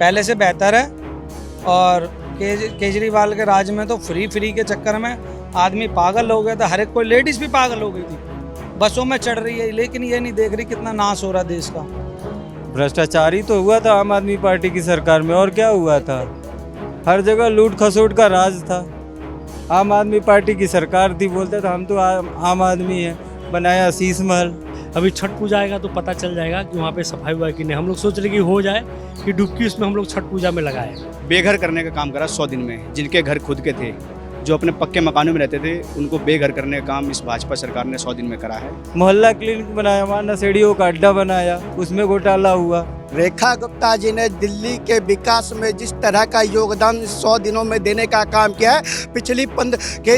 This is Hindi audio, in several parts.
पहले से बेहतर है। और केजरीवाल के राज में तो फ्री के चक्कर में आदमी पागल हो गया था, हर एक कोई लेडीज भी पागल हो गई थी, बसों में चढ़ रही है, लेकिन ये नहीं देख रही कितना नाश हो रहा देश का। भ्रष्टाचार ही तो हुआ था आम आदमी पार्टी की सरकार में, और क्या हुआ था? हर जगह लूट खसोट का राज था। आम आदमी पार्टी की सरकार थी, बोलते थे हम तो आम आदमी है, बनाया शीश महल। अभी छठ पूजा आएगा तो पता चल जाएगा कि वहाँ पे सफाई हुआ है कि नहीं। हम लोग सोच रहे कि हो जाए कि डुबकी उसमें हम लोग छठ पूजा में लगाए। बेघर करने का काम करा 100 दिन में। जिनके घर खुद के थे, जो अपने पक्के मकानों में रहते थे, उनको बेघर करने का काम इस भाजपा सरकार ने 100 दिन में करा है। मोहल्ला क्लिनिक बनाया, वहाँ नशेड़ियों का अड्डा बनाया, उसमें घोटाला हुआ। रेखा गुप्ता जी ने दिल्ली के विकास में जिस तरह का योगदान 100 दिनों में देने का काम किया है, पिछली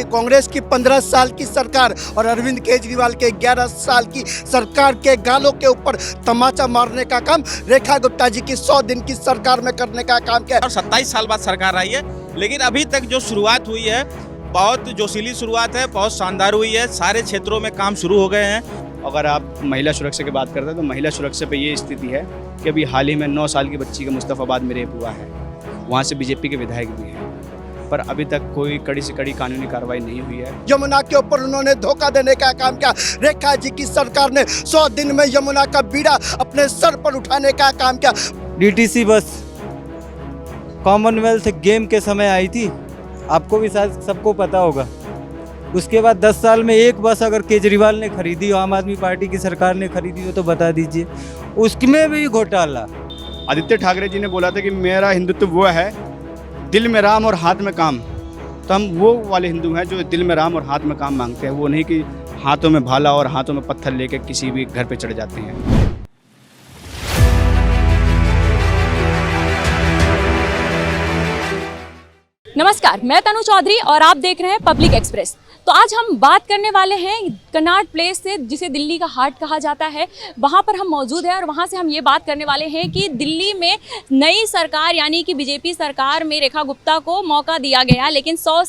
कांग्रेस की 15 साल की सरकार और अरविंद केजरीवाल के 11 साल की सरकार के गालों के ऊपर तमाचा मारने का काम रेखा गुप्ता जी की 100 दिन की सरकार में करने का काम किया। और 27 साल बाद सरकार आई है, लेकिन अभी तक जो शुरुआत हुई है बहुत जोशीली शुरुआत है, बहुत शानदार हुई है। सारे क्षेत्रों में काम शुरू हो गए हैं। अगर आप महिला सुरक्षा की बात करते हैं तो महिला सुरक्षा पे ये स्थिति है कि अभी हाल ही में 9 साल की बच्ची का मुस्तफाबाद में रेप हुआ है। वहाँ से बीजेपी के विधायक भी हैं, पर अभी तक कोई कड़ी से कड़ी कानूनी कार्रवाई नहीं हुई है। यमुना के ऊपर उन्होंने धोखा देने का काम किया। रेखा जी की सरकार ने 100 दिन में यमुना का बीड़ा अपने सर पर उठाने का काम किया। डीटीसी बस कॉमनवेल्थ गेम के समय आई थी, आपको भी शायद सबको पता होगा। उसके बाद 10 साल में एक बस अगर केजरीवाल ने खरीदी हो, आम आदमी पार्टी की सरकार ने खरीदी हो तो बता दीजिए, उसमें भी घोटाला। आदित्य ठाकरे जी ने बोला था कि मेरा हिंदुत्व वो है दिल में राम और हाथ में काम। तो हम वो वाले हिंदू हैं जो दिल में राम और हाथ में काम मांगते हैं, वो नहीं कि हाथों में भाला और हाथों में पत्थर लेके किसी भी घर पे चढ़ जाते हैं। नमस्कार, मैं तनु चौधरी और आप देख रहे हैं पब्लिक एक्सप्रेस। तो आज हम बात करने वाले हैं कनॉट प्लेस से, जिसे दिल्ली का हार्ट कहा जाता है। वहाँ पर हम मौजूद हैं और वहाँ से हम ये बात करने वाले हैं कि दिल्ली में नई सरकार यानी कि बीजेपी सरकार में रेखा गुप्ता को मौका दिया गया, लेकिन 100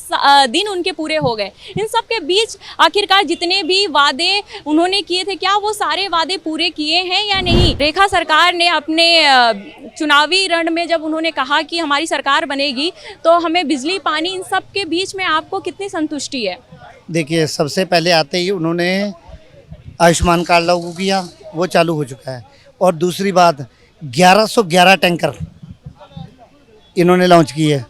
दिन उनके पूरे हो गए। इन सब के बीच आखिरकार जितने भी वादे उन्होंने किए थे, क्या वो सारे वादे पूरे किए हैं या नहीं? रेखा सरकार ने अपने चुनावी रण में जब उन्होंने कहा कि हमारी सरकार बनेगी तो हमें बिजली, पानी, इन सब के बीच में आपको कितनी संतुष्टि है? देखिए, सबसे पहले आते ही उन्होंने आयुष्मान कार्ड लागू किया, वो चालू हो चुका है। और दूसरी बात, 1111 टैंकर इन्होंने लॉन्च किए है।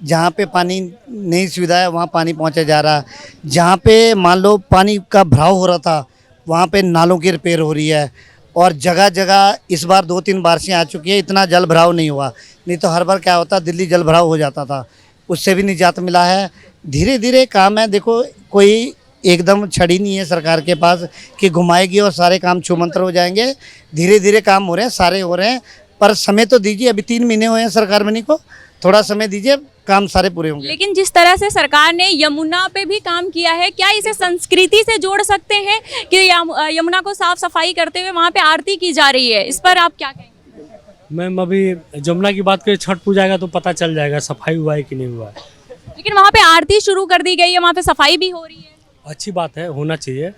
जहाँ पे पानी नहीं सुविधा है वहाँ पानी पहुँचा जा रहा है। जहाँ पे मान लो पानी का भराव हो रहा था वहाँ पे नालों की रिपेयर हो रही है। और जगह जगह इस बार 2-3 बारिशें आ चुकी है, इतना जल भराव नहीं हुआ। नहीं तो हर बार क्या होता, दिल्ली जल भराव हो जाता था, उससे भी निजात मिला है। धीरे धीरे काम है। देखो, कोई एकदम छड़ी नहीं है सरकार के पास कि घुमाएगी और सारे काम छूमंतर हो जाएंगे। धीरे धीरे काम हो रहे हैं, सारे हो रहे हैं, पर समय तो दीजिए। अभी 3 महीने हुए हैं सरकार बनी को, थोड़ा समय दीजिए, काम सारे पूरे होंगे। लेकिन जिस तरह से सरकार ने यमुना पे भी काम किया है, क्या इसे संस्कृति से जोड़ सकते हैं कि यमुना को साफ सफाई करते हुए वहाँ पे आरती की जा रही है? इस पर आप क्या कहेंगे? मैम, अभी यमुना की बात करें, छठ पूजा आएगा तो पता चल जाएगा सफाई हुआ है कि नहीं हुआ है। लेकिन वहाँ पे आरती शुरू कर दी गई है, वहाँ पे सफाई भी हो रही है। अच्छी बात है, होना चाहिए।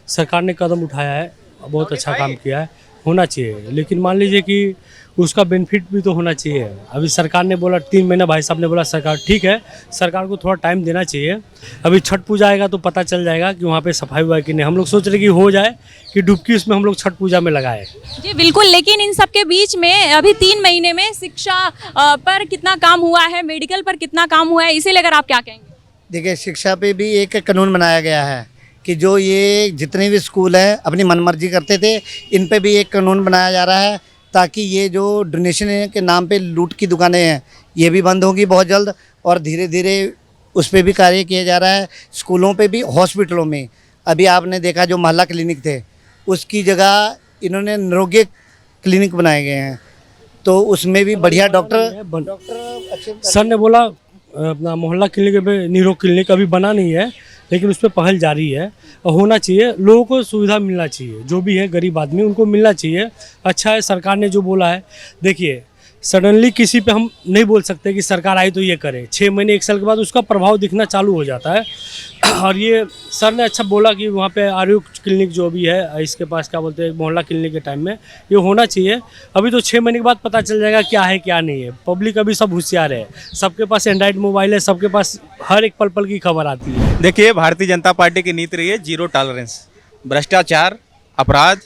सरकार ने कदम उठाया है, बहुत अच्छा काम किया है, होना चाहिए। लेकिन मान लीजिए कि उसका बेनिफिट भी तो होना चाहिए। अभी सरकार ने बोला 3 महीना, भाई साहब ने बोला सरकार, ठीक है, सरकार को थोड़ा टाइम देना चाहिए। अभी छठ पूजा आएगा तो पता चल जाएगा कि वहाँ पे सफाई हुआ है कि नहीं। हम लोग सोच रहे कि हो जाए कि डुबकी उसमें हम लोग छठ पूजा में लगाए। जी बिल्कुल, लेकिन इन सब के बीच में अभी 3 महीने में शिक्षा पर कितना काम हुआ है, मेडिकल पर कितना काम हुआ है, इसे लेकर आप क्या कहेंगे? देखिए, शिक्षा पे भी एक कानून बनाया गया है कि जो ये जितने भी स्कूल हैं अपनी मनमर्जी करते थे, इन पे भी एक कानून बनाया जा रहा है ताकि ये जो डोनेशन के नाम पे लूट की दुकानें हैं ये भी बंद होंगी बहुत जल्द। और धीरे धीरे उस पर भी कार्य किया जा रहा है। स्कूलों पे भी, हॉस्पिटलों में अभी आपने देखा जो मोहल्ला क्लिनिक थे उसकी जगह इन्होंने निरोगी क्लिनिक बनाए गए हैं, तो उसमें भी बढ़िया डॉक्टर सर ने बोला अपना मोहल्ला क्लिनिक में निरोग क्लिनिक अभी बना नहीं है, लेकिन उस पर पहल जारी है और होना चाहिए। लोगों को सुविधा मिलना चाहिए, जो भी है गरीब आदमी उनको मिलना चाहिए। अच्छा है सरकार ने जो बोला है। देखिए, सडनली किसी पे हम नहीं बोल सकते कि सरकार आई तो ये करे। 6 महीने 1 साल के बाद उसका प्रभाव दिखना चालू हो जाता है। और ये सर ने अच्छा बोला कि वहाँ पे आयुक्त क्लिनिक जो भी है इसके पास क्या बोलते हैं मोहल्ला क्लिनिक के टाइम में ये होना चाहिए। अभी तो 6 महीने के बाद पता चल जाएगा क्या है क्या नहीं है। पब्लिक अभी सब होशियार है, सबके पास एंड्रॉइड मोबाइल है, सबके पास हर एक पल पल की खबर आती है। देखिए, भारतीय जनता पार्टी की नीति रही है जीरो टॉलरेंस। भ्रष्टाचार, अपराध,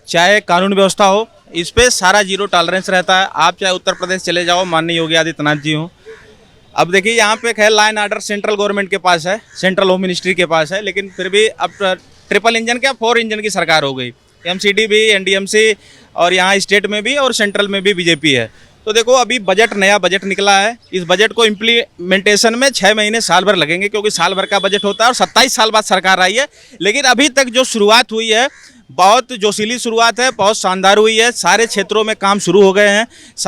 चाहे कानून व्यवस्था हो, इस पे सारा जीरो टॉलरेंस रहता है। आप चाहे उत्तर प्रदेश चले जाओ, माननीय योगी आदित्यनाथ जी हो। अब देखिए, यहाँ पे खैर law and order central government के पास है, सेंट्रल होम मिनिस्ट्री के पास है, लेकिन फिर भी अब ट्रिपल इंजन क्या 4 इंजन की सरकार हो गई। एमसीडी भी, एनडीएमसी और यहाँ स्टेट में भी और सेंट्रल में भी बीजेपी है। तो देखो, अभी बजट, नया बजट निकला है। इस बजट को इम्प्लीमेंटेशन में 6 महीने साल भर लगेंगे, क्योंकि साल भर का बजट होता है और 27 साल बाद सरकार आई है। लेकिन अभी तक जो शुरुआत हुई है, बहुत जोशीली शुरुआत है, बहुत शानदार हुई है। सारे क्षेत्रों में काम शुरू हो गए हैं।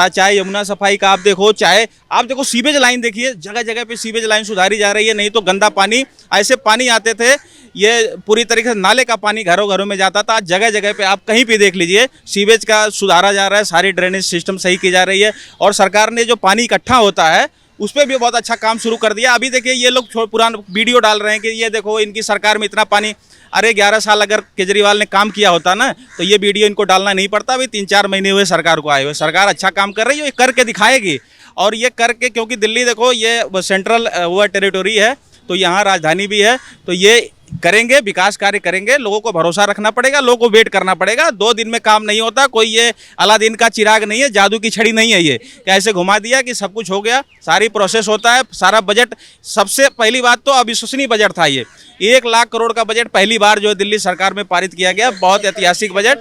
चाहे यमुना सफाई का आप देखो, सीवेज लाइन देखिए, जगह जगह पे सीवेज लाइन सुधारी जा रही है। नहीं तो गंदा पानी, ऐसे पानी आते थे, ये पूरी तरीके से नाले का पानी घरों घरों में जाता था। आज जगह जगह पे आप कहीं भी देख लीजिए, सीवेज का सुधारा जा रहा है, सारी ड्रेनेज सिस्टम सही की जा रही है। और सरकार ने जो पानी इकट्ठा होता है उस पर भी बहुत अच्छा काम शुरू कर दिया। अभी देखिए, ये लोग पुराना वीडियो डाल रहे हैं कि ये देखो इनकी सरकार में इतना पानी। अरे 11 साल अगर केजरीवाल ने काम किया होता ना, तो ये वीडियो इनको डालना नहीं पड़ता। अभी 3-4 महीने हुए सरकार को आए हुए। सरकार अच्छा काम कर रही है, ये करके दिखाएगी। और ये करके, क्योंकि दिल्ली देखो ये सेंट्रल वो टेरिटोरी है, तो यहाँ राजधानी भी है, तो ये करेंगे, विकास कार्य करेंगे। लोगों को भरोसा रखना पड़ेगा, लोगों को वेट करना पड़ेगा। 2 दिन में काम नहीं होता। कोई ये अलादीन का चिराग नहीं है, जादू की छड़ी नहीं है ये कि ऐसे घुमा दिया कि सब कुछ हो गया। सारी प्रोसेस होता है, सारा बजट। सबसे पहली बात तो अविश्वसनीय बजट था ये। 1 लाख करोड़ का बजट पहली बार जो है दिल्ली सरकार में पारित किया गया। बहुत ऐतिहासिक बजट।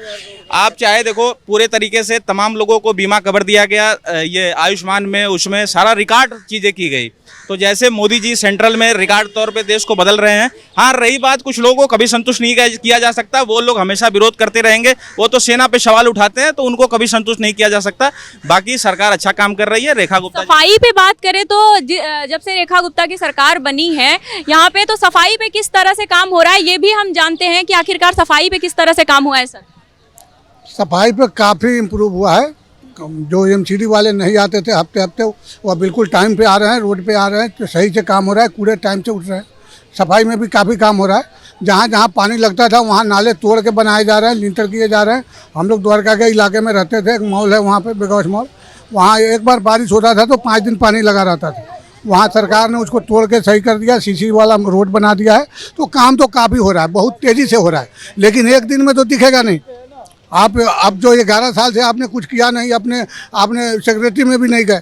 आप चाहे देखो, पूरे तरीके से तमाम लोगों को बीमा कवर दिया गया। ये आयुष्मान में, उसमें सारा रिकॉर्ड चीज़ें की गई। तो जैसे मोदी जी सेंट्रल में रिकॉर्ड तौर पे देश को बदल रहे हैं। हाँ, रही बात, कुछ लोगों को कभी संतुष्ट नहीं किया जा सकता। वो लोग हमेशा विरोध करते रहेंगे। वो तो सेना पे सवाल उठाते हैं, तो उनको कभी संतुष्ट नहीं किया जा सकता। बाकी सरकार अच्छा काम कर रही है। रेखा गुप्ता सफाई पे बात करें तो जब से रेखा गुप्ता की सरकार बनी है यहाँ पे, तो सफाई पे किस तरह से काम हो रहा है ये भी हम जानते हैं कि आखिरकार सफाई पे किस तरह से काम हुआ है सर? सफाई पे काफ़ी इम्प्रूव हुआ है। जो एमसीडी वाले नहीं आते थे हफ्ते हफ्ते, वो बिल्कुल टाइम पे आ रहे हैं, रोड पे आ रहे हैं, तो सही से काम हो रहा है, कूड़े टाइम से उठ रहे हैं। सफाई में भी काफ़ी काम हो रहा है। जहाँ जहाँ पानी लगता था वहाँ नाले तोड़ के बनाए जा रहे हैं, लिंटर किए जा रहे हैं। हम लोग द्वारका के इलाके में रहते थे, एक मॉल है वहाँ पे, बिगॉस मॉल। वहाँ एक बार बारिश होता था तो 5 दिन पानी लगा रहता था। वहाँ सरकार ने उसको तोड़ के सही कर दिया, सीसी वाला रोड बना दिया है। तो काम तो काफ़ी हो रहा है, बहुत तेज़ी से हो रहा है। लेकिन एक दिन में तो दिखेगा नहीं। आप अब जो 11 साल से आपने कुछ किया नहीं, आपने सेक्रेटरी में भी नहीं गए,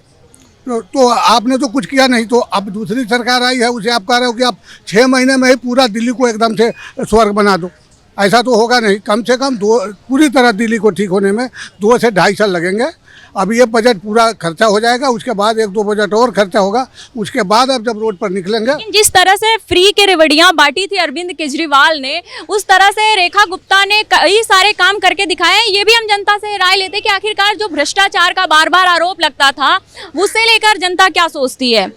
तो आपने तो कुछ किया नहीं। तो अब दूसरी सरकार आई है, उसे आप कह रहे हो कि आप 6 महीने में ही पूरा दिल्ली को एकदम से स्वर्ग बना दो। ऐसा तो होगा नहीं। कम से कम पूरी तरह दिल्ली को ठीक होने में 2 से 2.5 साल लगेंगे। अब ये बजट पूरा खर्चा हो जाएगा, उसके बाद 1-2 बजट और खर्चा होगा, उसके बाद अब जब रोड पर निकलेंगे। जिस तरह से फ्री के रेवड़ियां बांटी थी अरविंद केजरीवाल ने, उस तरह से रेखा गुप्ता ने कई सारे काम करके दिखाए हैं। ये भी हम जनता से राय लेते कि आखिरकार जो भ्रष्टाचार का बार बार आरोप लगता था, उससे लेकर जनता क्या सोचती है?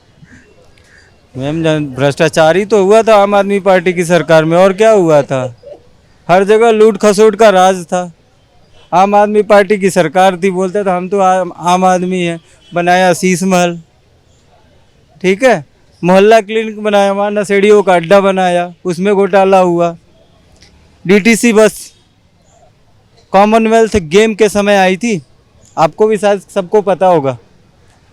मैम, भ्रष्टाचार ही तो हुआ था आम आदमी पार्टी की सरकार में, और क्या हुआ था? हर जगह लूट खसोट का राज था। आम आदमी पार्टी की सरकार थी, बोलते थे हम तो आम आदमी हैं। बनाया शीश महल, ठीक है, मोहल्ला क्लिनिक बनाया, वहाँ नशेड़ियों का अड्डा बनाया, उसमें घोटाला हुआ। डीटीसी बस कॉमनवेल्थ गेम के समय आई थी, आपको भी शायद सबको पता होगा।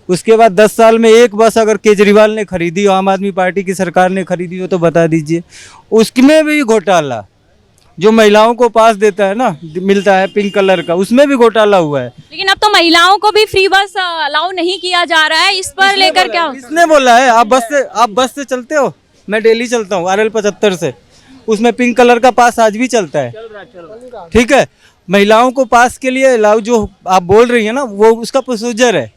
उसके बाद 10 साल में एक बस अगर केजरीवाल ने खरीदी, आम आदमी पार्टी की सरकार ने खरीदी हो तो बता दीजिए। उसमें भी घोटाला। जो महिलाओं को पास देता है ना, मिलता है पिंक कलर का, उसमें भी घोटाला हुआ है। लेकिन अब तो महिलाओं को भी फ्री बस अलाउ नहीं किया जा रहा है। इस पर लेकर क्या? किसने बोला है? आप बस से चलते हो? मैं डेली चलता हूँ RL 75 से, उसमें पिंक कलर का पास आज भी चलता है, ठीक है। महिलाओं को पास के लिए अलाउ जो आप बोल रही है ना, वो उसका प्रोसीजर है,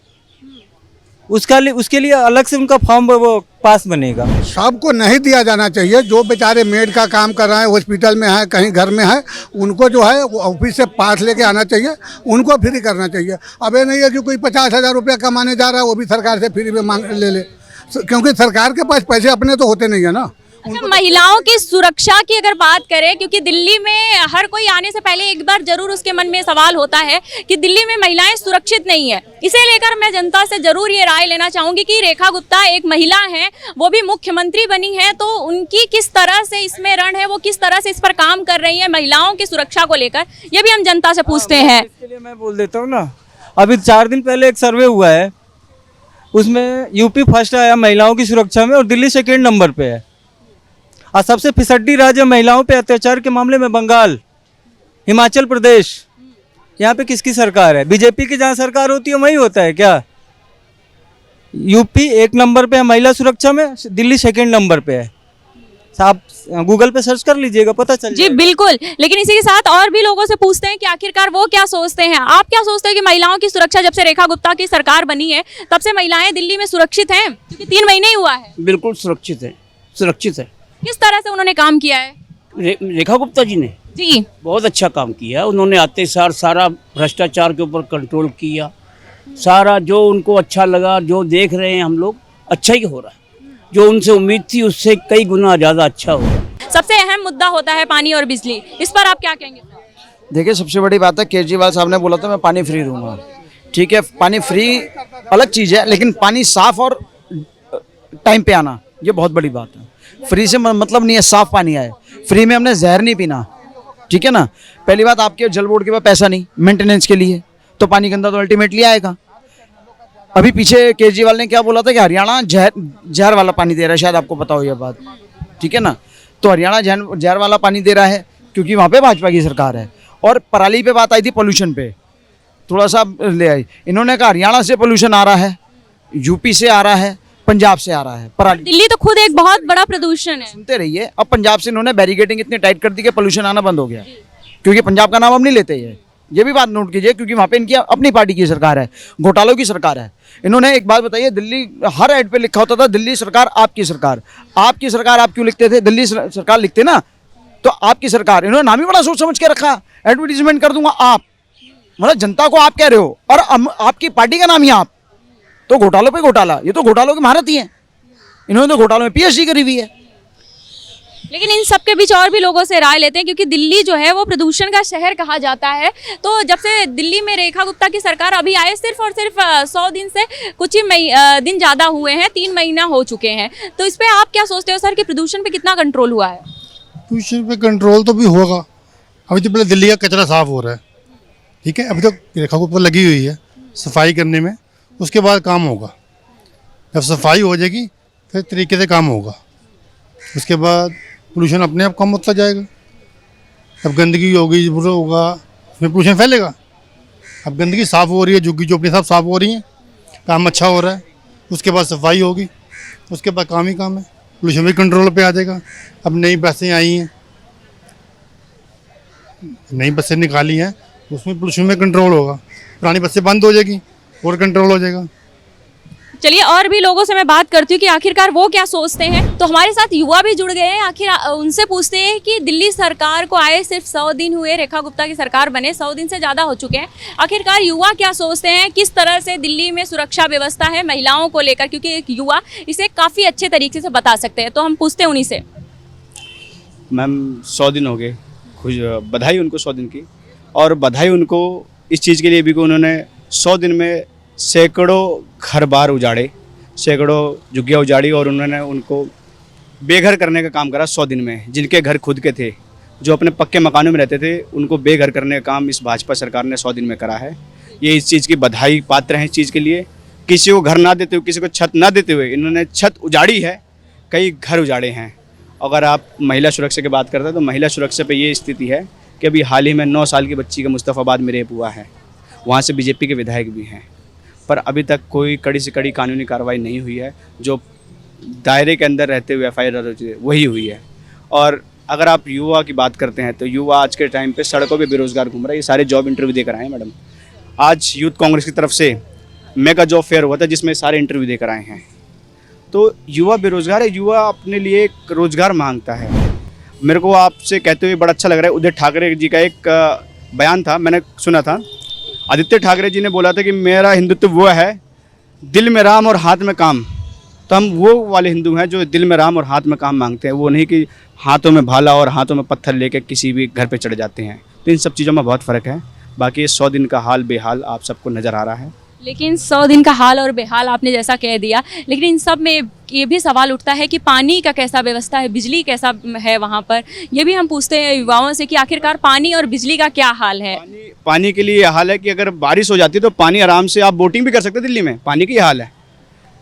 उसके लिए अलग से उनका फॉर्म, वो पास बनेगा। सबको नहीं दिया जाना चाहिए। जो बेचारे मेड का काम कर रहे हैं, हॉस्पिटल में है, कहीं घर में है, उनको जो है वो ऑफिस से पास लेके आना चाहिए, उनको फ्री करना चाहिए। अब ये नहीं है कि कोई 50,000 रुपया कमाने जा रहा है वो भी सरकार से फ्री में ले ले, क्योंकि सरकार के पास पैसे अपने तो होते नहीं है ना, अच्छा, महिलाओं की सुरक्षा की अगर बात करें, क्योंकि दिल्ली में हर कोई आने से पहले एक बार जरूर उसके मन में सवाल होता है कि दिल्ली में महिलाएं सुरक्षित नहीं है। इसे लेकर मैं जनता से जरूर ये राय लेना चाहूंगी कि रेखा गुप्ता एक महिला हैं, वो भी मुख्यमंत्री बनी है, तो उनकी किस तरह से इसमें रण है, वो किस तरह से इस पर काम कर रही है महिलाओं की सुरक्षा को लेकर, ये भी हम जनता से पूछते हैं। इसके लिए मैं बोल देता हूँ ना, अभी 4 दिन पहले एक सर्वे हुआ है, उसमें यूपी फर्स्ट आया महिलाओं की सुरक्षा में और दिल्ली सेकेंड नंबर पे है। और सबसे फिसड्डी राज्य महिलाओं पे अत्याचार के मामले में बंगाल, हिमाचल प्रदेश, यहाँ पे किसकी सरकार है? बीजेपी की जहाँ सरकार होती है वहीं होता है क्या? यूपी 1 नंबर पे है महिला सुरक्षा में, दिल्ली सेकेंड नंबर पे है। आप गूगल पे सर्च कर लीजिएगा, पता चल जी बिल्कुल। लेकिन इसी के साथ और भी लोगों से पूछते हैं कि आखिरकार वो क्या सोचते हैं। आप क्या सोचते हैं कि महिलाओं की सुरक्षा जब से रेखा गुप्ता की सरकार बनी है तब से महिलाएं दिल्ली में सुरक्षित हैं? क्योंकि 3 महीने ही हुआ है। बिल्कुल सुरक्षित है, सुरक्षित है। किस तरह से उन्होंने काम किया है? रेखा गुप्ता जी ने जी बहुत अच्छा काम किया। उन्होंने आते सार सारा भ्रष्टाचार के ऊपर कंट्रोल किया। सारा जो उनको अच्छा लगा, जो देख रहे हैं हम लोग, अच्छा ही हो रहा है। जो उनसे उम्मीद थी उससे कई गुना ज़्यादा अच्छा हो रहा है। सबसे अहम मुद्दा होता है पानी और बिजली, इस पर आप क्या कहेंगे? देखिए, सबसे बड़ी बात है, केजरीवाल साहब ने बोला था मैं पानी फ्री दूंगा। ठीक है, पानी फ्री अलग चीज़ है, लेकिन पानी साफ और टाइम पे आना, ये बहुत बड़ी बात है। फ्री से मतलब नहीं है साफ पानी आए, फ्री में हमने जहर नहीं पीना। ठीक है ना। पहली बात, आपके जल बोर्ड के पास पैसा नहीं मेंटेनेंस के लिए, तो पानी गंदा तो अल्टीमेटली आएगा। अभी पीछे केजरीवाल ने क्या बोला था कि हरियाणा जहर वाला पानी दे रहा है, शायद आपको पता हो यह बात। ठीक है ना। तो हरियाणा जहर वाला पानी दे रहा है क्योंकि वहाँ पे भाजपा की सरकार है। और पराली पे बात आई थी, पोल्यूशन पे थोड़ा सा ले आई। इन्होंने कहा हरियाणा से पोल्यूशन आ रहा है, यूपी से आ रहा है, पंजाब से आ रहा है पराली। दिल्ली तो खुद एक बहुत बड़ा प्रदूषण है। सुनते रहिए, अब पंजाब से इन्होंने बैरिकेडिंग इतनी टाइट कर दी कि पोल्यूशन आना बंद हो गया, क्योंकि पंजाब का नाम अब नहीं लेते ये भी बात नोट कीजिए, क्योंकि वहाँ पे इनकी अपनी पार्टी की सरकार है, घोटालों की सरकार है। इन्होंने एक बात बताइए, दिल्ली हर एड पे लिखा होता था दिल्ली सरकार आपकी सरकार। आपकी सरकार आप क्यों लिखते थे? दिल्ली सरकार लिखते ना, तो आपकी सरकार। इन्होंने नाम ही बड़ा सोच समझ के रखा, एडवर्टीजमेंट कर दूंगा आप, मतलब जनता को आप कह रहे हो और आपकी पार्टी का नाम ही आप। तो घोटालों पे घोटाला, ये तो घोटालों के महारत ही है। इन्होंने तो घोटालों में पीएचडी करी हुई है। लेकिन इन सब के बीच और भी लोगों से राय लेते हैं, क्योंकि दिल्ली जो है वो प्रदूषण का शहर कहा जाता है। तो जब से दिल्ली में रेखा गुप्ता की सरकार अभी आए, सिर्फ और सिर्फ 100 दिन से कुछ ही दिन ज़्यादा हुए हैं, 3 महीना हो चुके हैं। तो इस पर आप क्या सोचते हो सर कि प्रदूषण पे कितना कंट्रोल हुआ है? प्रदूषण पे कंट्रोल तो भी होगा। अभी तो पहले दिल्ली का कचरा साफ हो रहा है, ठीक है। अभी तो रेखा गुप्ता लगी हुई है सफाई करने में, उसके बाद काम होगा। जब सफाई हो जाएगी फिर तरीके से काम होगा, उसके बाद पोल्यूशन अपने आप कम होता जाएगा। अब गंदगी होगी, बुरा होगा, उसमें पोल्यूशन फैलेगा। अब गंदगी साफ़ हो रही है, झुग्गी झोपड़ी सब साफ़ हो रही हैं, काम अच्छा हो रहा है। उसके बाद सफाई होगी, उसके बाद काम ही काम है, पोल्यूशन भी कंट्रोल पे आ जाएगा। अब नई बसें आई हैं, नई बसें निकाली हैं, उसमें पोल्यूशन में कंट्रोल होगा। पुरानी बसें बंद हो जाएगी और कंट्रोल हो जाएगा। चलिए और भी लोगों से मैं बात करती हूँ कि आखिरकार वो क्या सोचते हैं। तो हमारे साथ युवा भी जुड़ गए हैं, आखिर उनसे पूछते हैं कि दिल्ली सरकार को आए सिर्फ 100 दिन हुए, रेखा गुप्ता की सरकार बने 100 दिन से ज़्यादा हो चुके हैं। आखिरकार युवा क्या सोचते हैं, किस तरह से दिल्ली में सुरक्षा व्यवस्था है महिलाओं को लेकर, क्योंकि एक युवा इसे काफ़ी अच्छे तरीके से बता सकते हैं। तो हम पूछते हैं उन्हीं से। मैम 100 दिन हो गए, खुश बधाई उनको 100 दिन की, और बधाई उनको इस चीज़ के लिए भी कि उन्होंने 100 दिन में सैकड़ों घर बार उजाड़े, सैकड़ों झुग्गियाँ उजाड़ी, और उन्होंने उनको बेघर करने का काम करा 100 दिन में। जिनके घर खुद के थे, जो अपने पक्के मकानों में रहते थे, उनको बेघर करने का काम इस भाजपा सरकार ने 100 दिन में करा है। ये इस चीज़ की बधाई पात्र हैं। इस चीज़ के लिए किसी को घर ना देते हुए, किसी को छत ना देते हुए इन्होंने छत उजाड़ी है, कई घर उजाड़े हैं। अगर आप महिला सुरक्षा की बात करते हैं तो महिला सुरक्षा पे ये स्थिति है कि अभी हाल ही में 9 साल की बच्ची का मुस्तफ़ाबाद में रेप हुआ है, वहाँ से बीजेपी के विधायक भी हैं, पर अभी तक कोई कड़ी से कड़ी कानूनी कार्रवाई नहीं हुई है। जो दायरे के अंदर रहते हुए FIR वही हुई है। और अगर आप युवा की बात करते हैं तो युवा आज के टाइम पे सड़कों पे बेरोजगार घूम रहा है। ये सारे जॉब इंटरव्यू देकर आए हैं मैडम। आज यूथ कांग्रेस की तरफ से मेगा जॉब फेयर हुआ था, जिसमें सारे इंटरव्यू देकर आए हैं। तो युवा बेरोजगार है, युवा अपने लिए एक रोजगार मांगता है। मेरे को आपसे कहते हुए बड़ा अच्छा लग रहा है, उद्धव ठाकरे जी का एक बयान था, मैंने सुना था। आदित्य ठाकरे जी ने बोला था कि मेरा हिंदुत्व वो है, दिल में राम और हाथ में काम। तो हम वो वाले हिंदू हैं जो दिल में राम और हाथ में काम मांगते हैं, वो नहीं कि हाथों में भाला और हाथों में पत्थर लेके किसी भी घर पे चढ़ जाते हैं। तो इन सब चीज़ों में बहुत फ़र्क है। बाकी ये 100 दिन का हाल बेहाल आप सबको नज़र आ रहा है। लेकिन 100 दिन का हाल और बेहाल आपने जैसा कह दिया, लेकिन इन सब में ये भी सवाल उठता है कि पानी का कैसा व्यवस्था है, बिजली कैसा है वहाँ पर। ये भी हम पूछते हैं युवाओं से कि आखिरकार पानी और बिजली का क्या हाल है। पानी के लिए ये हाल है कि अगर बारिश हो जाती है तो पानी आराम से आप बोटिंग भी कर सकते हैं। दिल्ली में पानी की हाल है।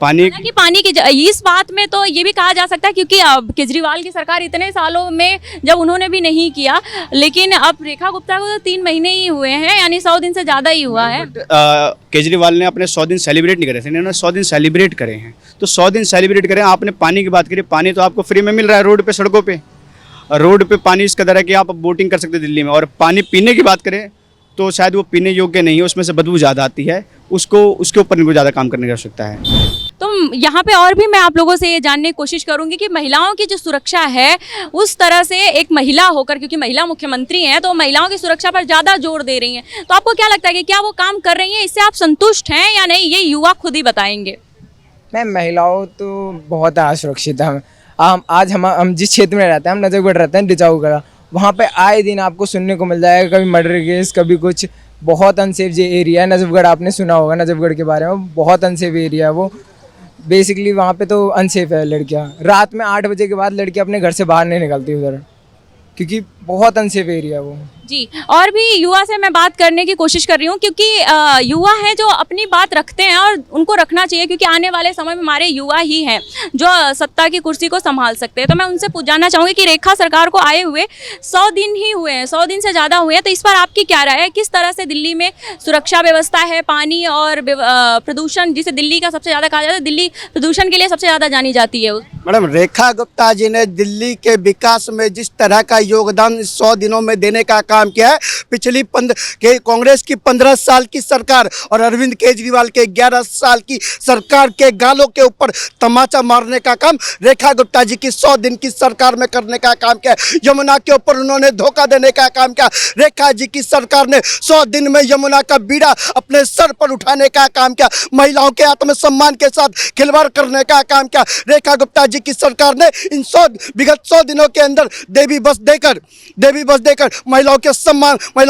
पानी की इस बात में तो ये भी कहा जा सकता है, क्योंकि अब केजरीवाल की सरकार इतने सालों में जब उन्होंने भी नहीं किया, लेकिन अब रेखा गुप्ता को तो 3 महीने ही हुए हैं, यानी 100 दिन से ज़्यादा ही हुआ है। केजरीवाल ने अपने 100 दिन सेलिब्रेट नहीं करे थे, इन्होंने 100 दिन सेलिब्रेट करे हैं। तो 100 दिन सेलिब्रेट करें। आपने पानी की बात करी, पानी तो आपको फ्री में मिल रहा है रोड पे, सड़कों पे। रोड पे पानी इस कदर है कि आप बोटिंग कर सकते हैं दिल्ली में। और पानी पीने की बात करें तो शायद वो पीने योग्य नहीं है, उसमें से बदबू ज़्यादा आती है, उसके ऊपर इनको ज़्यादा काम करने की आवश्यकता है। तो यहाँ पे और भी मैं आप लोगों से ये जानने की कोशिश करूंगी कि महिलाओं की जो सुरक्षा है, उस तरह से एक महिला होकर, क्योंकि महिला मुख्यमंत्री हैं, तो महिलाओं की सुरक्षा पर ज़्यादा जोर दे रही हैं। तो आपको क्या लगता है कि क्या वो काम कर रही हैं, इससे आप संतुष्ट हैं या नहीं, ये युवा खुद ही बताएंगे। मैम, महिलाओं तो बहुत असुरक्षित है। आज हम जिस क्षेत्र में रहते हैं, हम नजफगढ़ रहते हैं, डिचाऊगढ़, वहाँ पे आए दिन आपको सुनने को मिल जाएगा कभी मर्डर केस, कभी कुछ। बहुत अनसेफ जो एरिया है नजफगढ़, आपने सुना होगा नजफगढ़ के बारे में, बहुत अनसेफ एरिया है वो। बेसिकली वहाँ पे तो अनसेफ है। लड़कियाँ रात में 8 बजे के बाद लड़कियाँ अपने घर से बाहर नहीं निकलती उधर, क्योंकि बहुत अनसेफ एरिया है वो। जी, और भी युवा से मैं बात करने की कोशिश कर रही हूँ, क्योंकि युवा हैं जो अपनी बात रखते हैं और उनको रखना चाहिए, क्योंकि आने वाले समय में हमारे युवा ही हैं जो सत्ता की कुर्सी को संभाल सकते हैं। तो मैं उनसे जानना चाहूँगी कि रेखा सरकार को आए हुए 100 दिन ही हुए हैं, 100 दिन से ज़्यादा हुए हैं, तो इस पर आपकी क्या राय है? किस तरह से दिल्ली में सुरक्षा व्यवस्था है, पानी और प्रदूषण, जिसे दिल्ली का सबसे ज़्यादा कहा जाता है, दिल्ली प्रदूषण के लिए सबसे ज़्यादा जानी जाती है। मैडम, रेखा गुप्ता जी ने दिल्ली के विकास में जिस तरह का योगदान 100 दिनों में देने का काम किया है, पिछली कांग्रेस की 15 साल की सरकार और अरविंद केजरीवाल के 11 साल की सरकार के गालों के ऊपर तमाचा मारने का काम रेखा गुप्ता जी की 100 दिन की सरकार में करने का काम किया। यमुना के ऊपर उन्होंने धोखा देने का काम किया। रेखा जी की सरकार ने 100 दिन में यमुना का बीड़ा अपने सर पर उठाने का काम किया। महिलाओं के आत्मसम्मान के साथ खिलवाड़ करने का काम किया। रेखा गुप्ता जी की सरकार ने इन विगत 100 दिनों के अंदर देवी बस देकर महिलाओं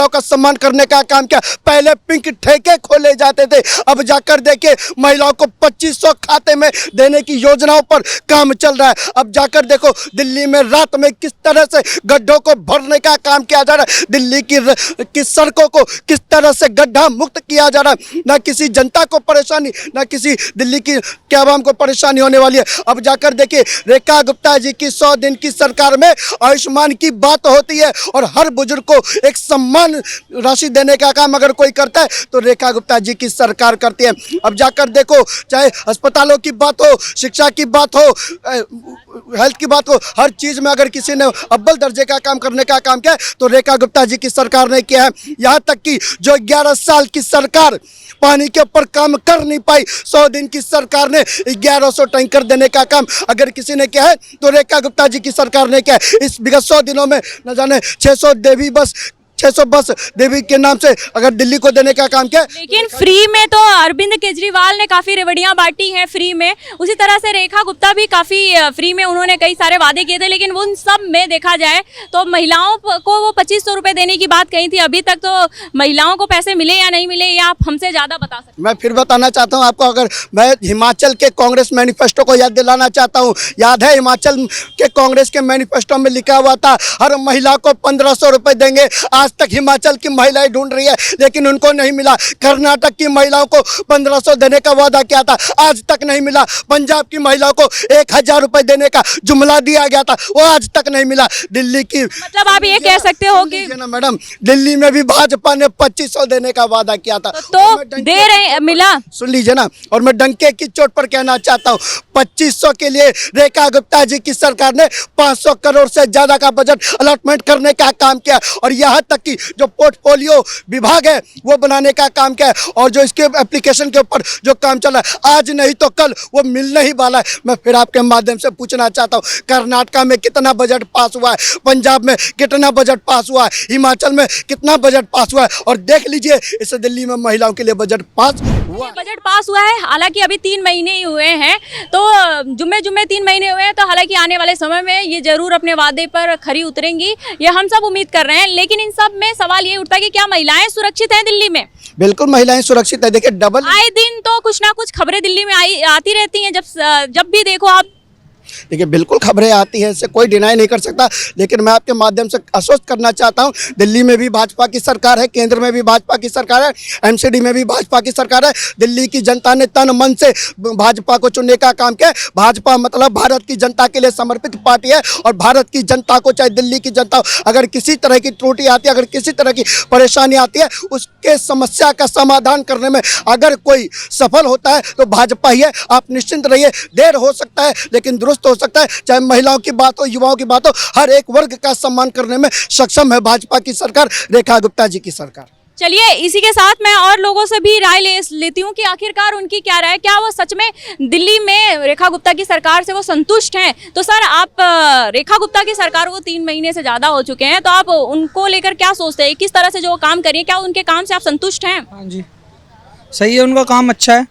का सम्मान करने का काम किया। पहले पिंक ठेके खोले जाते थे, अब जाकर देखिए महिलाओं को 2500 खाते में देने की योजनाओं पर काम चल रहा है। अब जाकर देखो दिल्ली में रात में किस तरह से गड्ढों को भरने का काम किया जा रहा है। दिल्ली की सड़कों को किस तरह से गड्ढा मुक्त किया जा रहा है। ना किसी जनता को परेशानी, ना किसी दिल्ली की आवाम को परेशानी होने वाली है। अब जाकर देखिए रेखा गुप्ता जी की 100 दिन की सरकार में आयुष्मान की बात होती है और हर बुजुर्ग को एक सम्मान राशि देने का काम अगर कोई करता है तो रेखा गुप्ता जी की सरकार करती है। अब जाकर देखो, चाहे अस्पतालों की बात हो, शिक्षा की बात हो, हेल्थ की बात हो, हर चीज़ में अगर किसी ने अव्वल दर्जे का काम करने का काम किया है तो रेखा गुप्ता जी की सरकार ने किया है। यहाँ तक कि जो 11 साल की सरकार पानी के ऊपर काम कर नहीं पाई, 100 दिन की सरकार ने 1100 टैंकर देने का काम अगर किसी ने किया है तो रेखा गुप्ता जी की सरकार ने किया है। इस विगत 100 दिनों में न जाने 600 बस देवी के नाम से अगर दिल्ली को देने का काम किया। लेकिन फ्री में तो अरविंद केजरीवाल ने काफ़ी रेवड़ियाँ बांटी हैं फ्री में, उसी तरह से रेखा गुप्ता भी काफ़ी फ्री में उन्होंने कई सारे वादे किए थे, लेकिन उन सब में देखा जाए तो महिलाओं को वो 2500 रुपये देने की बात कही थी। अभी तक तो महिलाओं को पैसे मिले या नहीं मिले, ये आप हमसे ज़्यादा बता सकते। मैं फिर बताना चाहता हूँ आपको, अगर मैं हिमाचल के कांग्रेस मैनिफेस्टो को याद दिलाना चाहता हूँ। याद है हिमाचल के कांग्रेस के मैनिफेस्टो में लिखा हुआ था हर महिला को 1500 रुपये देंगे। आज तक हिमाचल की महिलाएं ढूंढ रही है लेकिन उनको नहीं मिला। कर्नाटक की महिलाओं को 1500 देने का वादा किया था, आज तक नहीं मिला। पंजाब की महिलाओं को 1000 रुपए देने का जुमला दिया गया था, वो आज तक नहीं मिला। दिल्ली की मतलब आप ये कह सकते हो कि ना मैडम, दिल्ली में भी भाजपा ने 2500 देने का वादा किया था तो दे रहे मिला। सुन लीजिए ना, और मैं डंके की चोट पर कहना चाहता हूँ 2500 के लिए रेखा गुप्ता जी की सरकार ने 500 करोड़ से ज्यादा का बजट अलॉटमेंट करने का काम किया। और यहाँ तक की जो पोर्टफोलियो विभाग है वो बनाने का काम किया है, और जो इसके एप्लीकेशन के ऊपर जो काम चल रहा है आज नहीं तो कल वो मिलने ही वाला है। मैं फिर आपके माध्यम से पूछना चाहता हूँ, कर्नाटका में कितना बजट पास हुआ है, पंजाब में कितना बजट पास हुआ है, हिमाचल में कितना बजट पास हुआ है, और देख लीजिए इस दिल्ली में महिलाओं के लिए बजट पास हुआ। बजट पास हुआ है, हालांकि अभी 3 महीने ही हुए हैं, तो जुम्मे 3 महीने हुए हैं, तो हालांकि आने वाले समय में ये जरूर अपने वादे पर खरी उतरेंगी, ये हम सब उम्मीद कर रहे हैं। लेकिन इन सब में सवाल ये उठता है कि क्या महिलाएं सुरक्षित हैं दिल्ली में? बिल्कुल महिलाएं सुरक्षित है। देखिए डबल आए दिन तो कुछ ना कुछ खबरें दिल्ली में आती रहती हैं, जब भी देखो आप। देखिए बिल्कुल खबरें आती हैं, इससे कोई डिनाई नहीं कर सकता, लेकिन मैं आपके माध्यम से आश्वस्त करना चाहता हूं, दिल्ली में भी भाजपा की सरकार है, केंद्र में भी भाजपा की सरकार है, एमसीडी में भी भाजपा की सरकार है। दिल्ली की जनता ने तन मन से भाजपा को चुनने का काम किया। भाजपा मतलब भारत की जनता के लिए समर्पित पार्टी है, और भारत की जनता को, चाहे दिल्ली की जनता, अगर किसी तरह की त्रुटि आती है, अगर किसी तरह की परेशानी आती है, उसके समस्या का समाधान करने में अगर कोई सफल होता है तो भाजपा ही है। आप निश्चिंत रहिए, देर हो सकता है लेकिन दुरुस्त हो सकता है। चाहे महिलाओं की बात हो, युवाओं की बात हो, हर एक वर्ग का सम्मान करने में सक्षम है भाजपा की सरकार, रेखा गुप्ता जी की सरकार। चलिए इसी के साथ मैं और लोगों से भी राय लेती हूँ कि आखिरकार उनकी क्या राय है, क्या वो सच में दिल्ली में रेखा गुप्ता की सरकार से वो संतुष्ट हैं। तो सर, आप रेखा गुप्ता की सरकार को 3 महीने से ज़्यादा हो चुके हैं, तो आप उनको लेकर क्या सोचते हैं, किस तरह से जो काम करिए, क्या उनके काम से आप संतुष्ट हैं? हाँ जी, सही है, उनका काम अच्छा है।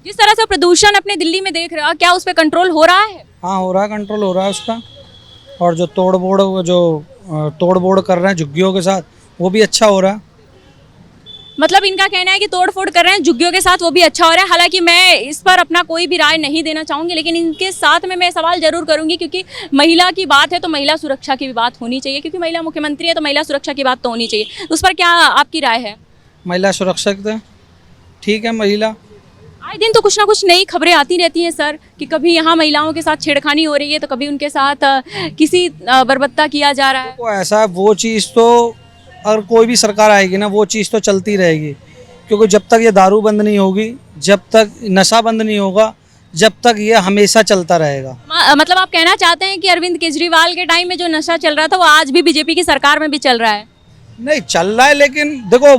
जिस तरह से प्रदूषण अपने दिल्ली में देख रहा, क्या उस पर कंट्रोल हो रहा है? हाँ हो रहा है, कंट्रोल हो रहा है उसका, और जो तोड़ फोड़ कर रहे हैं झुग्गियों के साथ वो भी अच्छा हो रहा है। मतलब इनका कहना है कि तोड़ फोड़ कर रहे हैं झुग्गियों के साथ, वो भी अच्छा हो रहा है। हालांकि मैं इस पर अपना कोई भी राय नहीं देना चाहूँगी, लेकिन इनके साथ में मैं सवाल जरूर करूँगी, क्योंकि महिला की बात है तो महिला सुरक्षा की भी बात होनी चाहिए, क्योंकि महिला मुख्यमंत्री है तो महिला सुरक्षा की बात तो होनी चाहिए। उस पर क्या आपकी राय है? महिला सुरक्षित है, ठीक है। महिला आए दिन तो कुछ ना कुछ नई खबरें आती रहती हैं सर, कि कभी यहाँ महिलाओं के साथ छेड़खानी हो रही है, तो कभी उनके साथ किसी बर्बरता किया जा रहा है। तो ऐसा वो चीज़ तो अगर कोई भी सरकार आएगी ना, वो चीज़ तो चलती रहेगी, क्योंकि जब तक ये दारू बंद नहीं होगी, जब तक नशा बंद नहीं होगा, जब तक ये हमेशा चलता रहेगा। मतलब आप कहना चाहते हैं कि अरविंद केजरीवाल के टाइम में जो नशा चल रहा था वो आज भी बीजेपी की सरकार में भी चल रहा है? नहीं चल रहा है, लेकिन देखो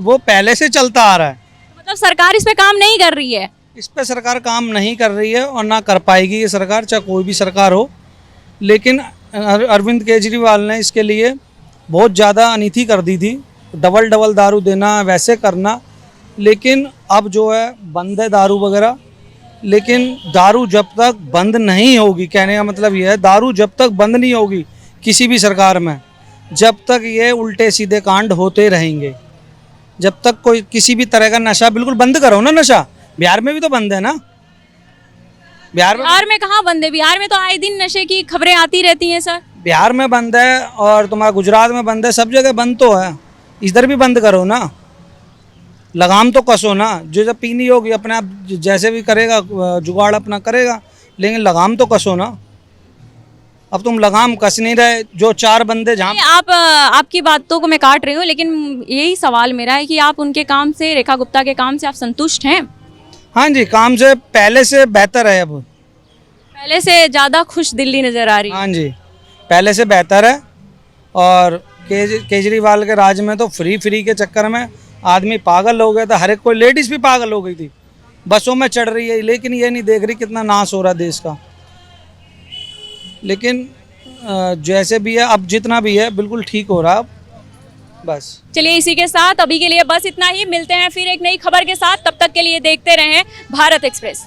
वो पहले से चलता आ रहा है। मतलब सरकार इस पे काम नहीं कर रही है? इस पे सरकार काम नहीं कर रही है और ना कर पाएगी ये सरकार, चाहे कोई भी सरकार हो। लेकिन अरविंद केजरीवाल ने इसके लिए बहुत ज़्यादा अनिति कर दी थी, डबल दारू देना, वैसे करना। लेकिन अब जो है बंद है दारू वगैरह, लेकिन दारू जब तक बंद नहीं होगी, कहने का मतलब ये है, दारू जब तक बंद नहीं होगी किसी भी सरकार में, जब तक ये उल्टे सीधे कांड होते रहेंगे। जब तक कोई किसी भी तरह का नशा, बिल्कुल बंद करो ना नशा। बिहार में भी तो बंद है ना, बिहार में कहाँ बंद है? बिहार में तो आए दिन नशे की खबरें आती रहती हैं सर। बिहार में बंद है और तुम्हारा गुजरात में बंद है, सब जगह बंद तो है। इधर भी बंद करो ना, लगाम तो कसो ना। जो जब पीनी होगी अपने आप जैसे भी करेगा, जुगाड़ अपना करेगा, लेकिन लगाम तो कसो ना। अब तुम लगाम कस नहीं रहे। जो 4 बंदे जहाँ आपकी बातों को मैं काट रही हूँ, लेकिन यही सवाल मेरा है कि आप उनके काम से, रेखा गुप्ता के काम से आप संतुष्ट हैं? हाँ जी, काम से पहले से बेहतर है। अब पहले से ज़्यादा खुश दिल्ली नज़र आ रही है? हाँ जी, पहले से बेहतर है। और केजरीवाल के राज में तो फ्री के चक्कर में आदमी पागल हो गया था। हर एक कोई लेडीज़ भी पागल हो गई थी, बसों में चढ़ रही है, लेकिन ये नहीं देख रही कितना नाश हो रहा है देश का। लेकिन जैसे भी है, अब जितना भी है बिल्कुल ठीक हो रहा है बस। चलिए इसी के साथ अभी के लिए बस इतना ही। मिलते हैं फिर एक नई खबर के साथ, तब तक के लिए देखते रहें भारत एक्सप्रेस।